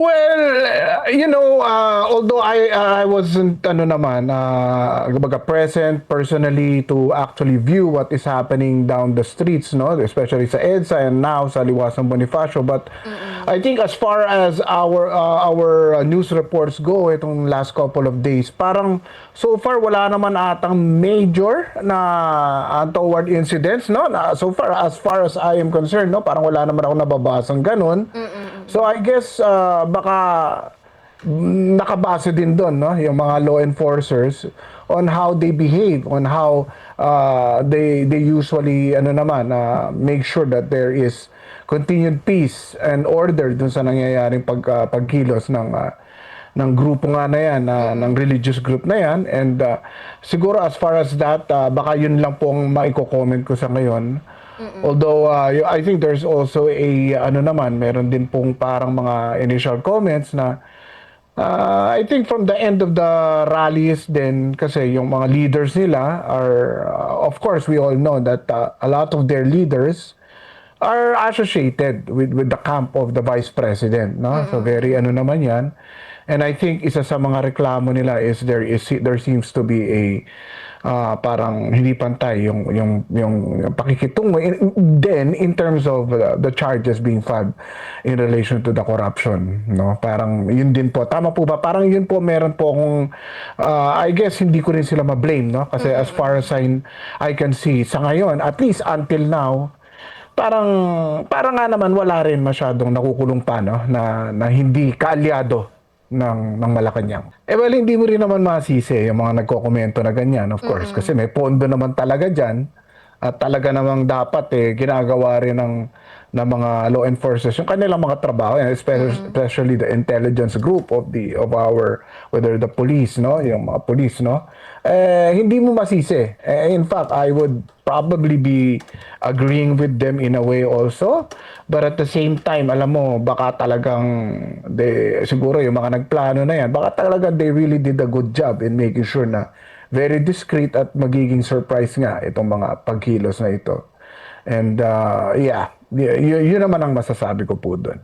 Well, although I wasn't kumbaga present personally to actually view what is happening down the streets, no, especially sa EDSA and now sa Liwasang Bonifacio, but Mm. I think as far as our news reports go itong last couple of days, parang so far wala naman atang major na untoward incidents, no? So far as I am concerned, no, parang wala naman ako nababasang ganun. So I guess baka nakabase din doon, no, yung mga law enforcers on how they behave, on how they usually make sure that there is continued peace and order dun sa nangyayaring pagkilos ng grupo nga na yan, ng religious group na yan. And siguro as far as that, baka yun lang po ang maiko-comment ko sa ngayon. Although I think there's also meron din pong parang mga initial comments na I think from the end of the rallies din, kasi yung mga leaders nila are of course we all know that a lot of their leaders are associated with the camp of the vice president, no? So very naman yan. And I think isa sa mga reklamo nila is there seems to be a parang hindi pantay yung pakikitungo then in terms of the charges being filed in relation to the corruption, no? Parang yun din po, tama po ba, parang yun po, meron po akong I guess hindi ko rin sila ma-blame, no, kasi as far as I can see sa ngayon, at least until now, parang nga naman wala rin masyadong nakukulong pa, no, na hindi kaalyado ng Malacanang. Well, hindi mo rin naman masisi yung mga nagkokomento na ganyan, of course, kasi may pondo naman talaga dyan at talaga namang dapat ginagawa rin ng mga law enforcers yung kanilang mga trabaho, especially the intelligence group of our, whether the police, no, yung mga police, no, hindi mo masisi. In fact, I would probably be agreeing with them in a way also, but at the same time, alam mo, baka talagang siguro yung mga nagplano na yan, baka talaga they really did a good job in making sure na very discreet at magiging surprise nga itong mga pagkilos na ito. And yun naman ang masasabi ko po doon.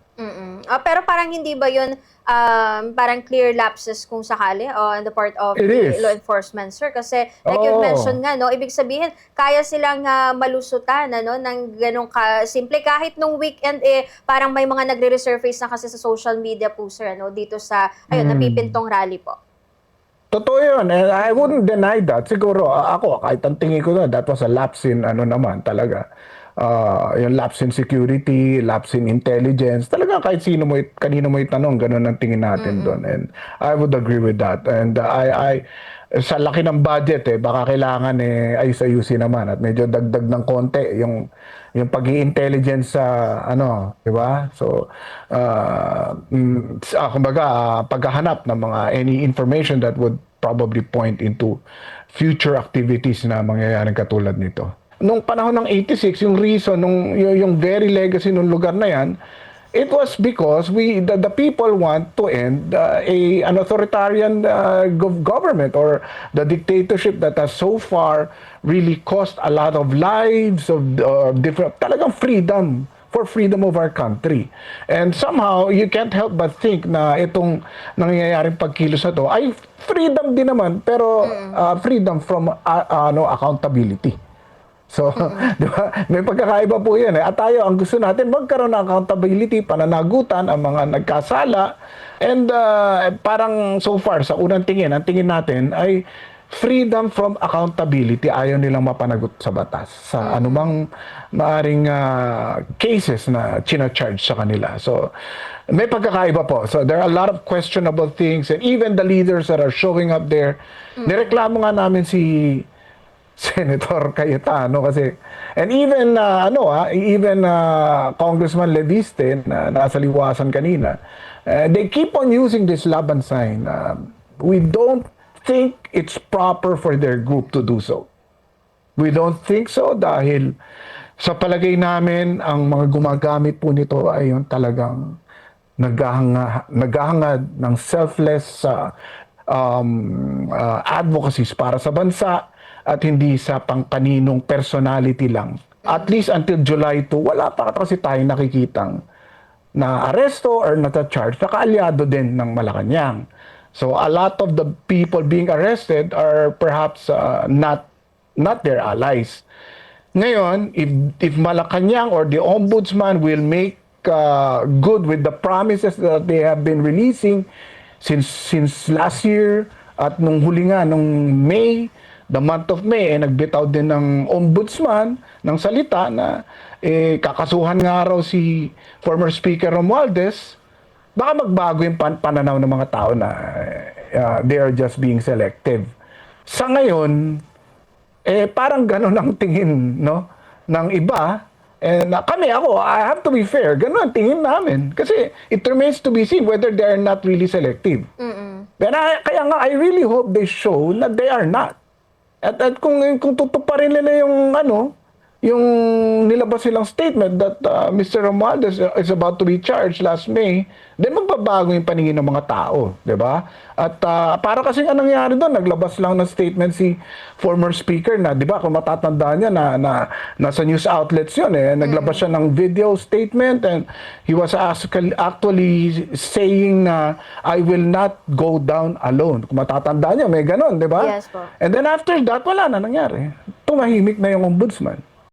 Pero parang hindi ba yun parang clear lapses kung sakali on the part of It the is. law enforcement, sir? Kasi like you Oo. mentioned nga, no, ibig sabihin, kaya silang malusutan ng ganong simple. Kahit nung weekend, parang may mga nagre-resurface na kasi sa social media po, sir, dito sa, napipintong rally po. Totoo yun, and I wouldn't deny that. Siguro, ako, kahit ang tingin ko na, that was a lapse in, naman, talaga. Yung lapse in security, lapse in intelligence. Talaga, kahit kanino mo itanong, ganun ang tingin natin doon. And I would agree with that. And sa laki ng budget, baka kailangan ayus-ayusin naman at medyo dagdag ng konti yung pag-i-intelligence sa di ba? So kumbaga paghahanap ng mga any information that would probably point into future activities na mangyayaring katulad nito. Nung panahon ng 86, yung reason yung very legacy ng lugar na yan, it was because the people want to end an authoritarian government or the dictatorship that has so far really cost a lot of lives of different talagang freedom of our country. And somehow you can't help but think na itong nangyayaring pagkilos na to ay freedom din naman, pero freedom from accountability. So, di ba? May pagkakaiba po yan. At tayo, ang gusto natin, magkaroon ng accountability, pananagutan ang mga nagkasala. And parang so far, sa unang tingin, ang tingin natin ay freedom from accountability. Ayaw nilang mapanagot sa batas sa anumang maaring cases na china-charge sa kanila. So, may pagkakaiba po. So, there are a lot of questionable things, and even the leaders that are showing up there, nireklamo nga namin si Senator Cayetano kasi, and even Congressman Leviste na nasa liwasan kanina, they keep on using this laban sign. We don't think it's proper for their group to do so. We don't think so dahil sa palagay namin ang mga gumagamit po nito ay yung talagang naghahangad ng selfless advocacies para sa bansa at hindi sa pangkaninong personality lang. At least until July 2, wala pa kasi tayong nakikitang na aresto or na-charge na kaalyado din ng Malacanang. So a lot of the people being arrested are perhaps not their allies. Ngayon, if Malacanang or the ombudsman will make good with the promises that they have been releasing since last year at nung huli nga nung May, the month of May, nagbitaw din ng ombudsman ng salita na kakasuhan nga raw si former Speaker Romualdez, baka magbago yung pananaw ng mga tao na they are just being selective. Sa ngayon, parang gano'n ang tingin, no, ng iba. And I have to be fair, gano'n ang tingin namin. Kasi it remains to be seen whether they are not really selective. Pero kaya nga, I really hope they show na they are not. At kung tutuparin nila yung yung nilabas silang statement that Mr. Romualdez is about to be charged last May, then magbabago yung paningin ng mga tao, di ba? At para kasi nga nangyari doon, naglabas lang ng statement si former speaker na, di ba, kung matatandaan niya na nasa news outlets yun naglabas siya ng video statement and he was actually saying na I will not go down alone. Kung matatandaan niya, may ganon, di ba? Yes po. And then after that, wala na nangyari. Tumahimik na yung ombudsman.